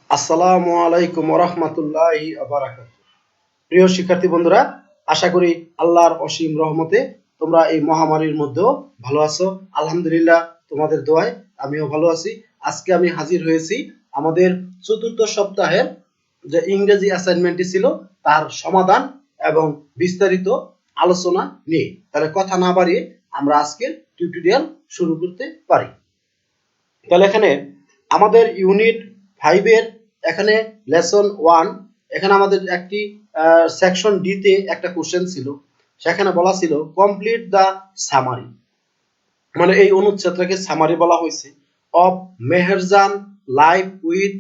আসসালামু আলাইকুম ওয়া রাহমাতুল্লাহি ওয়া বারাকাতুহু। প্রিয় শিক্ষার্থী বন্ধুরা, আশা করি আল্লাহর অসীম রহমতে তোমরা এই মহামারীর মধ্যেও ভালো আছো। আলহামদুলিল্লাহ, তোমাদের দোয়ায় আমিও ভালো আছি। আজকে আমি হাজির হয়েছি আমাদের চতুর্থ সপ্তাহের যে ইংরেজি অ্যাসাইনমেন্টটি ছিল তার সমাধান এবং বিস্তারিত আলোচনা নিয়ে। তাহলে কথা না বাড়িয়ে আমরা আজকের টিউটোরিয়াল শুরু করতে পারি। তাহলে এখানে আমাদের ইউনিট 5 এর এখানে লেসন 1 এখানে আমাদের একটি সেকশন ডি তে একটা কোশ্চেন ছিল। সেখানে বলা ছিল কমপ্লিট দা সামারি, মানে এই অনুচ্ছেদটাকে সামারি বলা হয়েছে of Meherjan life with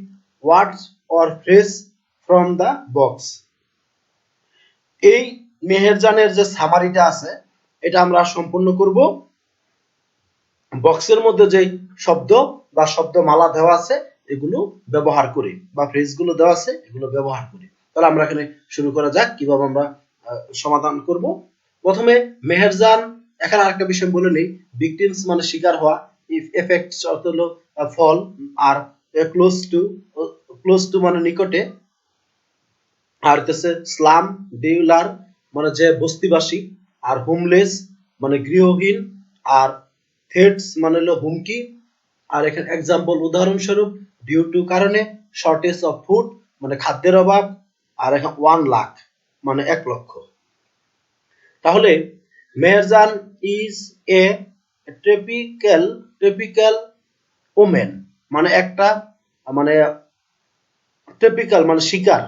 words or phrase from the box. এই মেহেরজানের যে সামারিটা আছে এটা আমরা সম্পূর্ণ করব বক্সের মধ্যে যে শব্দ বা শব্দমালা দেওয়া আছে এগুলো ব্যবহার করে, বা ফ্রেজগুলো দেওয়া আছে এগুলো ব্যবহার করে। তাহলে আমরা এখানে শুরু করা যাক কিভাবে আমরা সমাধান করব। প্রথমে মেহেরজান, এখানে আরেকটা বিষয় বলে নেই, ভিকটিমস মানে শিকার হওয়া, ইফ এফেক্টস অর্থ হলো ফল, আর ক্লোজ টু মানে নিকটে, আর হচ্ছে স্লাম ডিউলার মানে যে বস্তিবাসী, আর হোমলেস মানে গৃহহীন, আর থ্রেটস মানে হলো হুমকি, আর এখানে এক্সাম্পল উদাহরণস্বরূপ ডিউ টু কারণে, শর্টেজ অফ ফুড মানে খাদ্যের অভাব, আর এখানে 1 লাখ মানে 1 লক্ষ। তাহলে Meherjaan is a tropical women মানে একটা, মানে ট্রপিক্যাল মানে শিকার,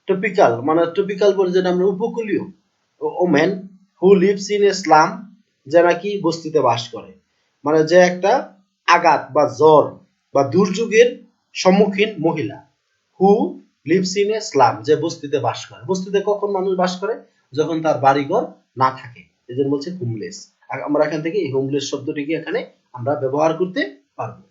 ট্রপিক্যাল বলে যেটা আমরা উপকূলীয়, women who lives in a slum যে নাকি বস্তিতে বাস করে, মানে যে একটা আঘাত বা জ্বর বা দুর্যোগের সম্মুখীন মহিলা। হু লিভস ইন এ স্লাম যে বস্তিতে বাস করে। বস্তিতে কখন মানুষ বাস করে? যখন তার বাড়িঘর না থাকে, এই জন্য বলছে হোমলেস। আমরা এখান থেকে এই হোমলেস শব্দটিকে এখানে আমরা ব্যবহার করতে পারবো।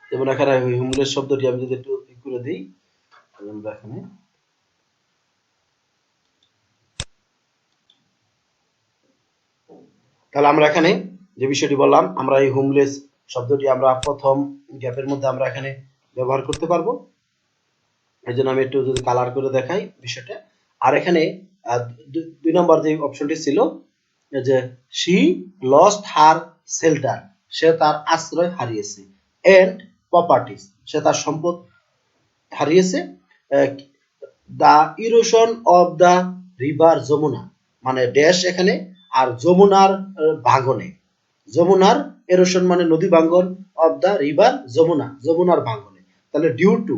যেমন এখানে হোমলেস শব্দটি আমি যদি একটু করে দিই, আমরা এখানে তাহলে আমরা এখানে যে বিষয়টি বললাম, আমরা এই হোমলেস শব্দটি আমরা প্রথম গ্যাপের মধ্যে আমরা এখানে ব্যবহার করতে পারবো। এই জন্য আমি একটু যদি কালার করে দেখাই বিষয়টা। আর এখানে 2 নম্বর যে অপশনটি ছিল যে শি লস্ট হার শেল্টার, সে তার আশ্রয় হারিয়েছে, এন্ড প্রপার্টিজ সে তার সম্পদ হারিয়েছে, the erosion of the river Jamuna মানে ড্যাশ এখানে, আর যমুনার ভাঙনে, যমুনার এরোশন মানে নদী ভাঙন, অফ দা রিভার যমুনা যমুনার ভাঙনে। তাহলে ডিউ টু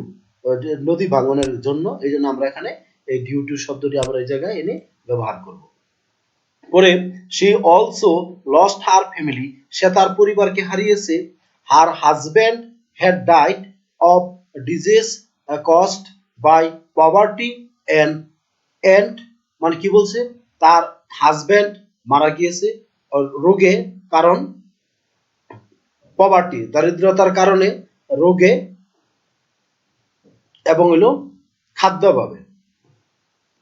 নদী ভাঙনের জন্য, এই জন্য আমরা এখানে এই ডিউ টু শব্দটি আমরা এই জায়গায় এনে ব্যবহার করব। পরে she also lost her family, সে তার পরিবারকে হারিয়েছে, her husband had died of disease caused by poverty and মানে কি বলছে, তার হাজব্যান্ড মারা গিয়েছে রোগে, কারণ পভার্টি দারিদ্রতার কারণে, রোগে, এবং হলো খাদ্য অভাবে,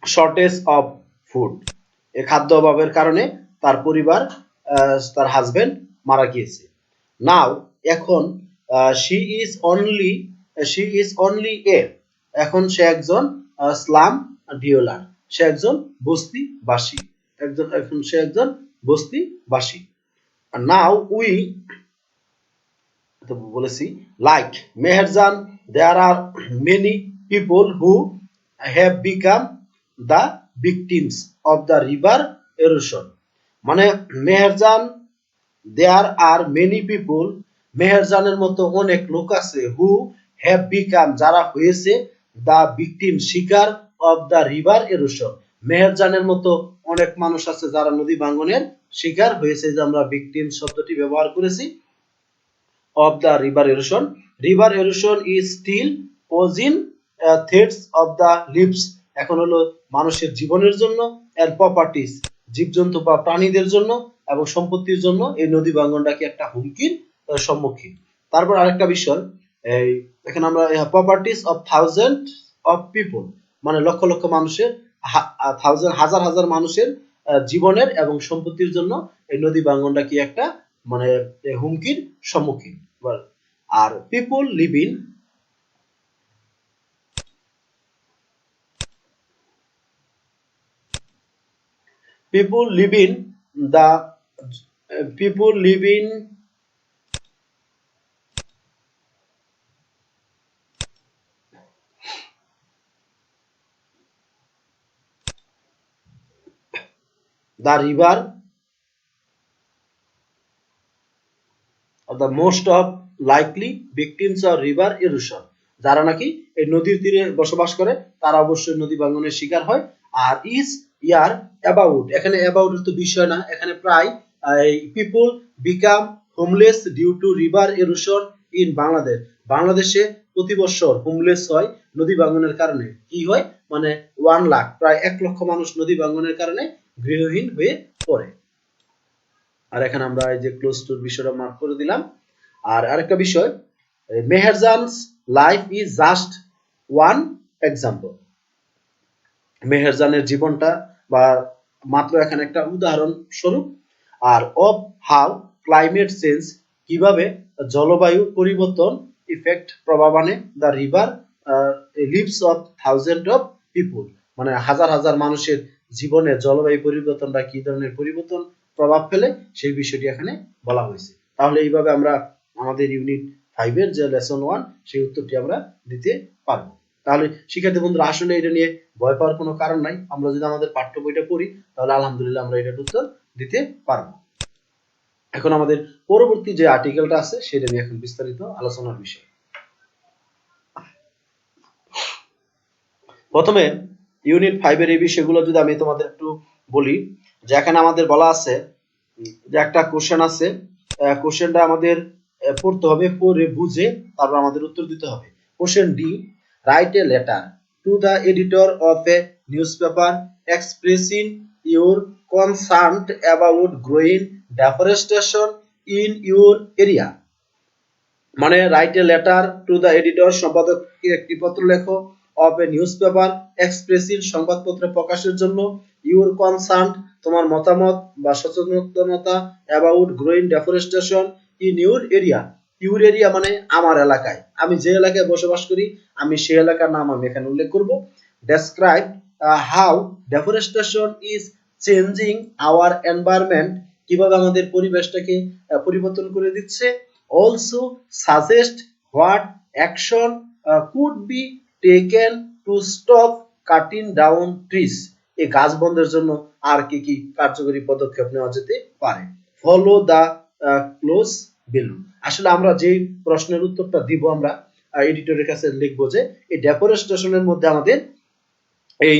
শর্টেজ অফ ফুড এই খাদ্য অভাবের কারণে তার পরিবার, তার হাজবেন্ড মারা গিয়েছে। নাও এখন শি ইজ অনলি এ, এখন সে একজন স্লাম ডিওলার, সে একজন বস্তিবাসী, এখন সে একজন বস্তিবাসী। নাও উই বলেছি like Meherjan there are many people who have become the victims of the river erosion, মানে Meherjan there are many people, মেহেরজানের মতো অনেক লোক আছে, হু হ্যাভ বিকাম যারা হয়েছে, দ্য ভিকটিম শিকার, অফ দ্য রিভার এরোশন মেহেরজানের মতো অনেক মানুষ আছে যারা নদী ভাঙনের শিকার হয়েছে, যে আমরা ভিকটিম শব্দটি ব্যবহার করেছি। Of the river erosion, river erosion is still posing threats of the lives, এখন হলো মানুষের জীবনের জন্য, এর প্রপার্টিজ জীবজন্তু বা প্রাণীদের জন্য এবং সম্পত্তির জন্য এই নদী ভাঙনটাকে একটা হুমকির সম্মুখীন। তারপর আরেকটা বিষয়, এই এখানে আমরা properties of thousand of people মানে লক্ষ লক্ষ মানুষের, হাজার হাজার মানুষের জীবনের এবং সম্পত্তির জন্য এই নদী ভাঙ্গনটা কি একটা মানে হুমকির সম্মুখীন। আর people living people living the people living the river are the most of likely victims of river erosion। যারা নাকি এই নদীর তীরে বসবাস করে তারা অবশ্যই নদী ভাঙ্গনের শিকার হয়। আর ইজ ইয়ার অ্যাবাউট, এখানে অ্যাবাউট তো বিষয় না, এখানে প্রায় people become homeless due to river erosion in Bangladesh. বাংলাদেশে প্রতি বছর হোমলেস হয় নদী ভাঙ্গনের কারণে। কি হয় মানে 1 লাখ, প্রায় 1 লক্ষ মানুষ নদী ভাঙ্গনের কারণে গৃহহীন হয়ে পড়ে। আর এখানে আমরা এই যে ক্লোজ টুর বিষয়টা মার্ক করে দিলাম। আর আরেকটা বিষয়, Meherjan's life is just one example. মেহেরজানের জীবনটা বা মাত্র এখানে একটা উদাহরণ স্বরূপ। আর অফ হাউ ক্লাইমেট চেঞ্জ, কিভাবে জলবায়ু পরিবর্তন ইফেক্ট প্রভাব আনে the river lives of thousand of people, মানে হাজার হাজার মানুষের জীবনে জলবায়ু পরিবর্তনটা কি ধরনের পরিবর্তন প্রভাব ফেলে সেই বিষয়টি এখানে বলা হয়েছে। তাহলে এইভাবে আমরা আমাদের ইউনিট 5 এর যে লেসন 1 সেই উত্তরটি আমরা দিতে পারবো। তাহলে শিক্ষার্থী বন্ধুরা আসলে এটা নিয়ে ভয় পাওয়ার কোনো কারণ নাই। আমরা যদি আমাদের পাঠ্য বইটা পড়ি তাহলে আলহামদুলিল্লাহ আমরা এটার উত্তর দিতে পারবো। এখন আমাদের পরবর্তী যে আর্টিকেলটা আছে সেটা নিয়ে এখন বিস্তারিত আলোচনার বিষয়। প্রথমে ইউনিট 5 এর এই বিষয়গুলো যদি আমি তোমাদের একটু বলি, যে এখানে আমাদের বলা আছে যে একটা কোশ্চেন আছে, কোশ্চেনটা আমাদের পড়তে হবে, পড়ে বুঝে তারপর আমাদের উত্তর দিতে হবে। Question D, write a letter to the editor of a newspaper expressing your concern about growing deforestation in your area. মানে write a letter to the editor, সম্পাদককে একটি পত্র লেখো, অফ এ নিউজপেপার এক্সপ্রেসিং, সংবাদপত্রে প্রকাশের জন্য, ইউর কনসার্ন, তোমার মতামত বা সচেতনতা, about growing deforestation in your area. Your area মানে আমার এলাকায়, আমি যে এলাকায় বসবাস করি আমি সেই এলাকার নাম আমি এখানে উল্লেখ করব। Describe how deforestation is changing our environment, কিভাবে আমাদের পরিবেশটাকে পরিবর্তন করে দিচ্ছে। Also suggest what action could be taken to stop cutting down trees, এই গাছ বন্ধের জন্য আর কি কি কার্যকরী পদক্ষেপ নেওয়া যেতে পারে। Follow the clause below। আসলে আমরা যে প্রশ্নের উত্তরটা দিব আমরা এডিটরের কাছে লিখবো যে এই ডেফরেস্টেশনের মধ্যে আমাদের এই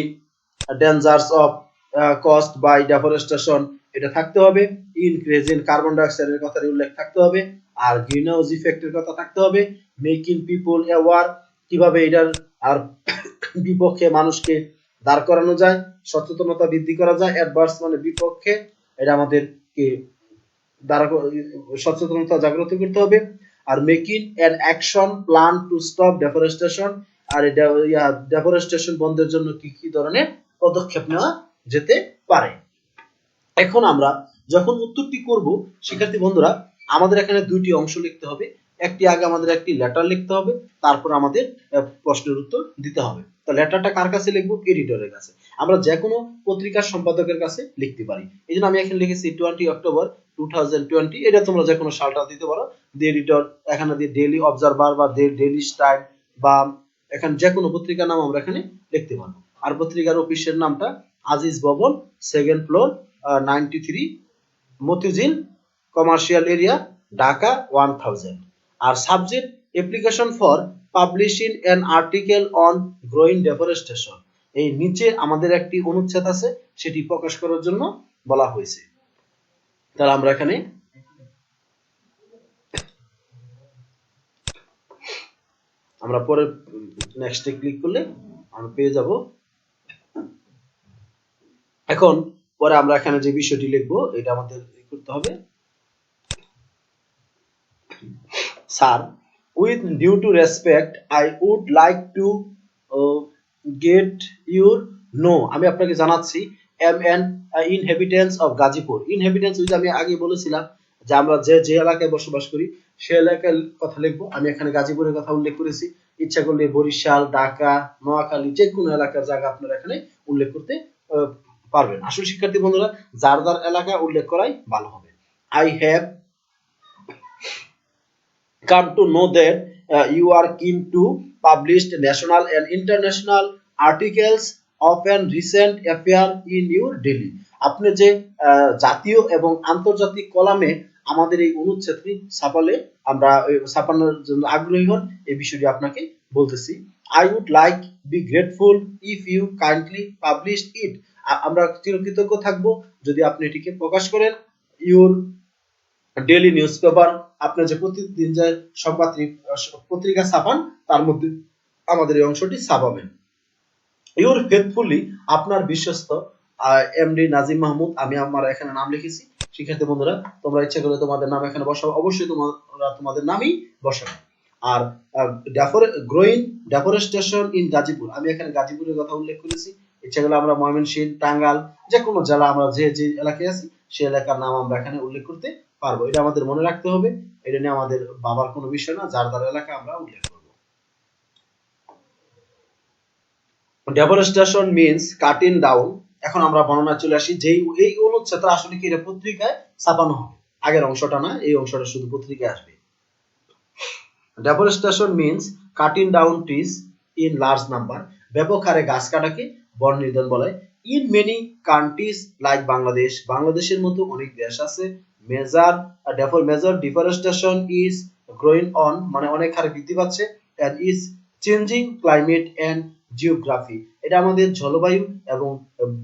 dangers of caused by deforestation এটা থাকতে হবে, ইনক্রিজিং কার্বন ডাইঅক্সাইডের কথা উল্লেখ থাকতে হবে, আর গ্রিন হাউস ইফেক্টের কথা থাকতে হবে, মেকিং পিপল অ্যাওয়ার, কিভাবে এটার আর বিপক্ষে মানুষকে দাঁড় করানো যায়, সচেতনতা বৃদ্ধি করা যায়। অ্যাডভার্স মানে বিপক্ষে, এটা আমাদেরকে দ্বারা সচেতনতা জাগ্রত করতে হবে। আর making an action plan to stop deforestation, আর ডেফরেস্টেশন বন্ধের জন্য কি কি ধরনের পদক্ষেপ নেওয়া যেতে পারে। এখন আমরা যখন উত্তরটি করব শিক্ষার্থী বন্ধুরা আমাদের এখানে দুইটি অংশ লিখতে হবে। একটি আগে আমাদের একটি লেটার লিখতে হবে, তারপর আমাদের প্রশ্নের উত্তর দিতে হবে। তো লেটারটা কার কাছে লিখবো? এডিটরের কাছে। আমরা যে কোনো পত্রিকার সম্পাদকের কাছে লিখতে পারি। এই জন্য আমি এখানে লিখেছি 20 অক্টোবর 2020। এটা তোমরা যে কোনো সালটা দিতে পারো। দি এডিটর, এখানে দিয়ে ডেইলি অবজারভার বা ডেইলি স্টাইল বা এখানে যে কোনো পত্রিকার নাম আমরা এখানে লিখতে পারবো। আর পত্রিকার অফিসের নামটা Aziz Bhaban, 2nd floor, 93 Motijheel commercial area, Dhaka 1000। আর subject application for publishing an article on growing deforestation, এই নিচে আমাদের একটি অনুচ্ছেদ আছে সেটি প্রকাশ করার জন্য বলা হয়েছে। তাহলে আমরা এখানে আমরা পরে নেক্সটে ক্লিক করলে আমরা পেয়ে যাব। এখন পরে আমরা এখানে যে বিষয়টি লিখবো এটা আমাদের করতে হবে। Sir, with due to respect I would like to get your know, আমি আপনাকে জানাচ্ছি ইনহেবিটেন্স অফ গাজীপুর। ইনহেবিটেন্স ওই যে আমি আগে বলেছিলাম যে আমরা যে এলাকায় বসবাস করি সে এলাকার কথা লিখবো। আমি এখানে গাজীপুরের কথা উল্লেখ করেছি, ইচ্ছা করলে বরিশাল, ঢাকা, নোয়াখালী যে কোনো এলাকার জায়গা আপনারা এখানে উল্লেখ করতে পারবেন। আসলে শিক্ষার্থী বন্ধুরা যার যার এলাকা উল্লেখ করাই ভালো হবে। I have come to know that you are keen to publish national and international articles of an recent affair in your daily। আপনি যে জাতীয় এবং আন্তর্জাতিক কলামে আমাদের এই অনুচ্ছেদটি ছাপানোর জন্য আগ্রহী হন, এই বিষয়টি আপনাকে বলতেছি। I would like be grateful if you kindly publish it। আমরা চিরকৃতজ্ঞ থাকবো যদি আপনি এটিকে প্রকাশ করেন। your ডেইলি নিউজ পেপার, আপনি যে প্রতিদিন যে সংবাদ পত্রিকা ছাপান তার মধ্যে আমাদের এই অংশটি ছাপাবেন। ইউর ফেথফুলি, আপনার বিশ্বস্ত এমডি নাজিম মাহমুদ। আমি আমার এখানে নাম লিখেছি। শিক্ষার্থী বন্ধুরা তোমরা ইচ্ছা করলে তোমাদের নাম এখানে বসাবো, অবশ্যই তোমরা তোমাদের নামই বসাবে। আর গ্রোইং ডেফরেস্টেশন ইন গাজীপুর, আমি এখানে গাজীপুরের কথা উল্লেখ করেছি। ইচ্ছা করলে আমরা ময়মনসিংহ, টাঙ্গাইল যে কোনো জেলা আমরা যে এলাকায় আছি সেই এলাকার নাম আমরা এখানে উল্লেখ করতে পারবো। এটা আমাদের মনে রাখতে হবে, এটা নিয়ে আমাদের বাবার কোনো বিষয় না, যার যার এলাকা আমরা উল্লেখ করব। Deforestation means cutting down. এখন আমরা বর্ণনা চলে আসি যে এই অনুচ্ছেদটা আসলে কি এটা পত্রিকায় ছাপানো হবে, আগের অংশটা না, এই অংশটা শুধু পত্রিকায় আসবে। Deforestation means cutting down trees in large number, ব্যাপক হারে গাছ কাটাকে বন নিধন বলে। In many countries like Bangladesh, বাংলাদেশের মতো অনেক দেশ আছে, major deforestation is growing on, মানে অনেক হারে বৃদ্ধি পাচ্ছে, and is changing climate and geography, এটা আমাদের জলবায়ু এবং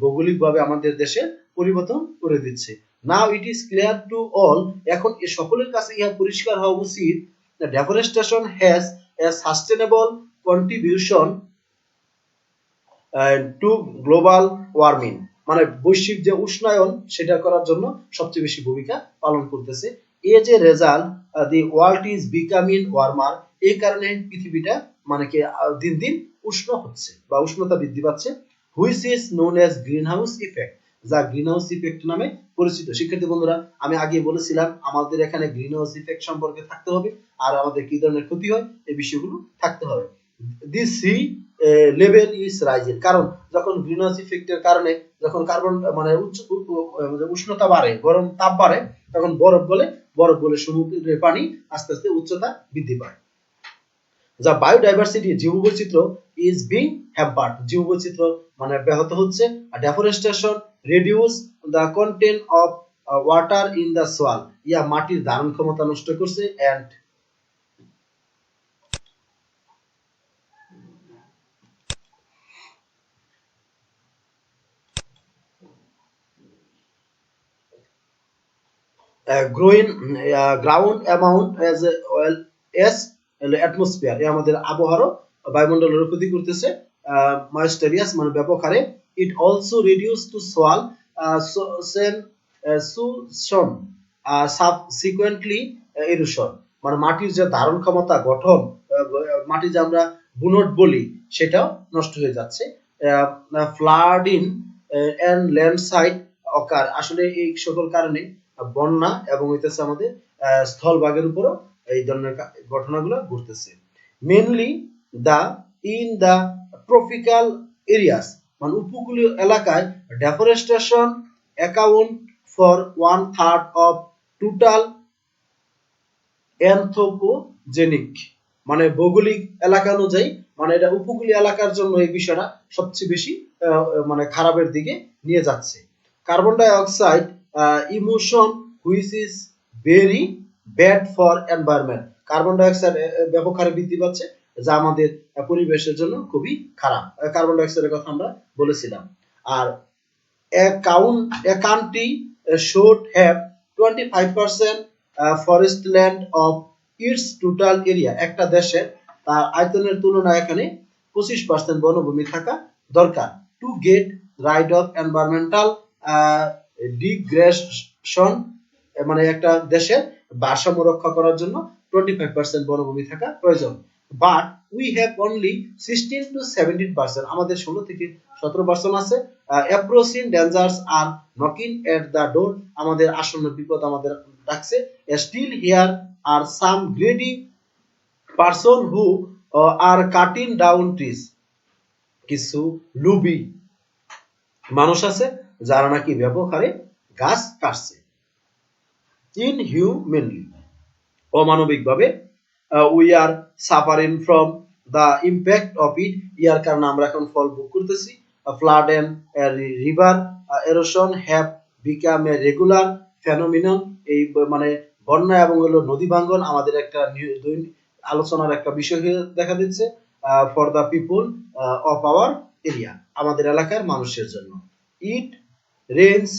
ভৌগোলিকভাবে আমাদের দেশে পরিবর্তন করে দিচ্ছে। Now it is clear to all, এখন এ সকলের কাছে ইহা পরিষ্কার হওয়া উচিত, deforestation has a sustainable contribution to global warming, মানে বৈশ্বিক যে উষ্ণায়ন সেটা করার জন্য সবচেয়ে বেশি ভূমিকা পালন করতেছে। As a result the world is becoming warmer, এই কারণে পৃথিবীটা মানে কি দিন দিন উষ্ণ হচ্ছে বা উষ্ণতা বৃদ্ধি পাচ্ছে। Which is known as green house effect, যা গ্রিন হাউস ইফেক্ট নামে পরিচিত। শিক্ষার্থী বন্ধুরা আমি আগে বলেছিলাম আমাদের এখানে গ্রিন হাউস ইফেক্ট সম্পর্কে থাকতে হবে আর আমাদের কি ধরনের ক্ষতি হয় এই বিষয়গুলো থাকতে হবে। This sea level is rising, কারণ যখন গ্রিন হাউস ইফেক্টের কারণে যখন কার্বন মানে উষ্ণতা বাড়ে, গরম তাপ বাড়ে, তখন বরফ গলে সমুদ্রের পানি আস্তে আস্তে উচ্চতা বৃদ্ধি পায়। যা বায়োডাইভার্সিটি, জীববৈচিত্র্য ইজ বিং হ্যাম্পার্ড, জীববৈচিত্র্য মানে ব্যাহত হচ্ছে। Deforestation reduce the content of water in the soil, ইয়া মাটির ধারণ ক্ষমতা নষ্ট করছে। And growing ground amount as well as atmosphere, এ আমাদের আবহাওয়ারও বায়ুমণ্ডলের ক্ষতি করতেছে। ময়েস্টারিয়াস মানে ব্যাপক হারে। ইট অলসো রিডিউস টু সোয়াল সুশন সাবসিকুয়েন্টলি ইরোশন, মানে মাটির যে ধারণ ক্ষমতা গঠন, মাটি যে আমরা বুনট বলি সেটাও নষ্ট হয়ে যাচ্ছে। ফ্লাডিং এন্ড ল্যান্ডস্লাইড অকার, আসলে এই সকল কারণে বন্যা এবং হইতেছে আমাদের স্থলভাগের উপরও এই ধরনের ঘটনাগুলো ঘটতেছে। Mainly in the tropical areas, মানে উপকূলীয় এলাকায় deforestation account for 1/3 of total anthropogenic, মানে ভৌগোলিক এলাকা অনুযায়ী মানে এটা উপকূলীয় এলাকার জন্য এই বিষয়টা সবচেয়ে বেশি মানে খারাপের দিকে নিয়ে যাচ্ছে। Carbon dioxide emission which is very bad for environment, carbon dioxide ব্যাপক হারে বৃদ্ধি পাচ্ছে যা আমাদের পরিবেশের জন্য খুবই খারাপ। কার্বন ডাই অক্সাইডের কথা আমরা বলেছিলাম। আর a country should have 25% forest land of its total area, একটা দেশের তার আয়তনের তুলনায় এখানে 25% বনভূমি থাকা দরকার। To get right of environmental degradation, মানে একটা দেশের ভারসাম্য রক্ষা করার জন্য 25% বনভূমি থাকা প্রয়োজন। But we have only 16 to 17%, আমাদের 16 থেকে 17% আছে। Approaching dangers are knocking at the door, আমাদের আসন্ন বিপদ আমাদের ডাকছে। Still here are some greedy person who are cutting down trees, কিছু লুবি মানুষ আছে যারা নাকি ব্যাপক হারে গাছ কাটছে। ইনহিউম্যানলি, অমানবিকভাবে। We are suffering from the impact of it, ইয়ার কারণে আমরা এখন ফল ভোগ করতেছি। Flood and river erosion have become a regular phenomenon, এই মানে বন্যা এবং হলো নদী ভাঙ্গন আমাদের একটা আলোচনার একটা বিষয় হয়ে দেখা দিচ্ছে for the people of our area, আমাদের এলাকার মানুষের জন্য। It rains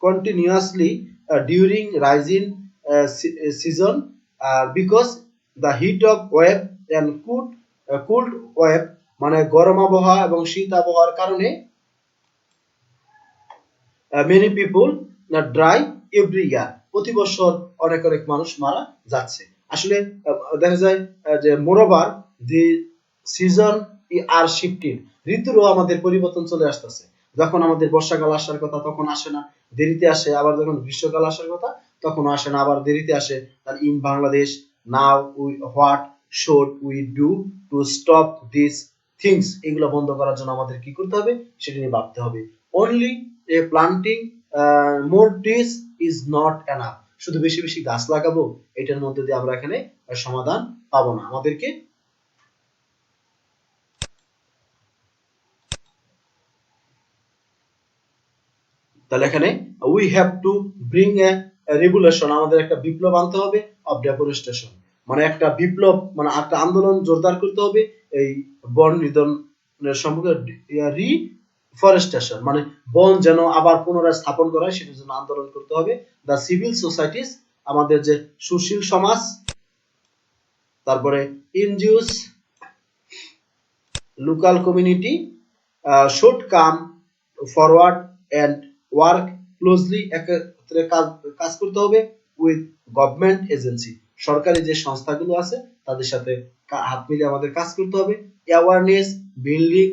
continuously during rising season because the heat of wave and cold wave, মানে গরম আবহাওয়া এবং শীত আবহাওয়ার কারণে many people dry every year, প্রতি বছর অনেক অনেক মানুষ মারা যাচ্ছে। আসলে দেখা যায় যে মোরওভার দি সিজন আর শিফটিং, ঋতুরও আমাদের পরিবর্তন চলে আসতেছে। যখন আমাদের বর্ষাকাল আসার কথা তখন আসে না, দেরিতে আসে, আবার যখন গ্রীষ্মকাল আসার কথা তখন আসে না, আবার দেরিতে আসে। তাহলে in Bangladesh now we what should we do to stop this things, এগুলো বন্ধ করার জন্য আমাদের কি করতে হবে সেটা নিয়ে ভাবতে হবে। Only a planting more trees is not enough, শুধু বেশি বেশি গাছ লাগাবো এটার মধ্যে দিয়ে আমরা এখানে সমাধান পাবো না। আমাদেরকে তাহলে এখানে we have to bring a regulation, আমাদের একটা বিপ্লব আনতে হবে অফ ডেফরেস্টেশন, মানে একটা বিপ্লব, মানে একটা আন্দোলন জোরদার করতে হবে এই বন নিধনের সম্পর্কে। রিফরেস্টেশন মানে বন যেন আবার পুনরায় স্থাপন করা হয় সেটার জন্য আন্দোলন করতে হবে। দ্য সিভিল সোসাইটিস, আমাদের যে সুশীল সমাজ, তারপরে NGOs, local community should come forward and work closely, একত্রে কাজ করতে হবে উইথ গভর্নমেন্ট এজেন্সি, সরকারি যে সংস্থাগুলো আছে তাদের সাথে হাত মিলিয়ে আমাদের কাজ করতে হবে। Awareness building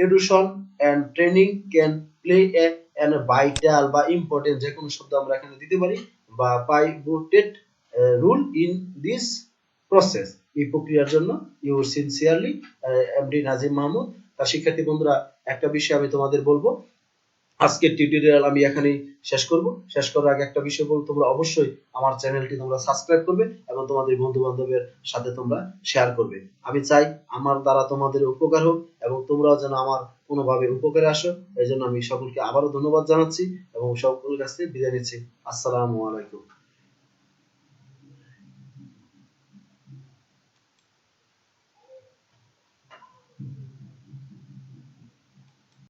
education and training can play an vital বা ইম্পর্টেন্ট, যে কোনো শব্দ আমরা এখানে দিতে পারি, বা pivotal role in this process, এই প্রক্রিয়ার জন্য your sincerely MD Nazim Mahmud. তার শিক্ষার্থী বন্ধুরা, একটা বিষয় আমি তোমাদের বলবো, আজকের টিউটোরিয়াল আমি এখানেই শেষ করব। শেষ করার আগে একটা বিষয় বলবো, তোমরা অবশ্যই আমার চ্যানেলটি তোমরা সাবস্ক্রাইব করবে এবং তোমাদের বন্ধু বান্ধবের সাথে তোমরা শেয়ার করবে। আমি চাই আমার দ্বারা তোমাদের উপকার হোক এবং তোমরাও যেন আমার কোনোভাবে উপকারে আসো। এই জন্য আমি সকলকে আবারও ধন্যবাদ জানাচ্ছি এবং সকলের কাছ থেকে বিদায় নিচ্ছি। আসসালামু আলাইকুম।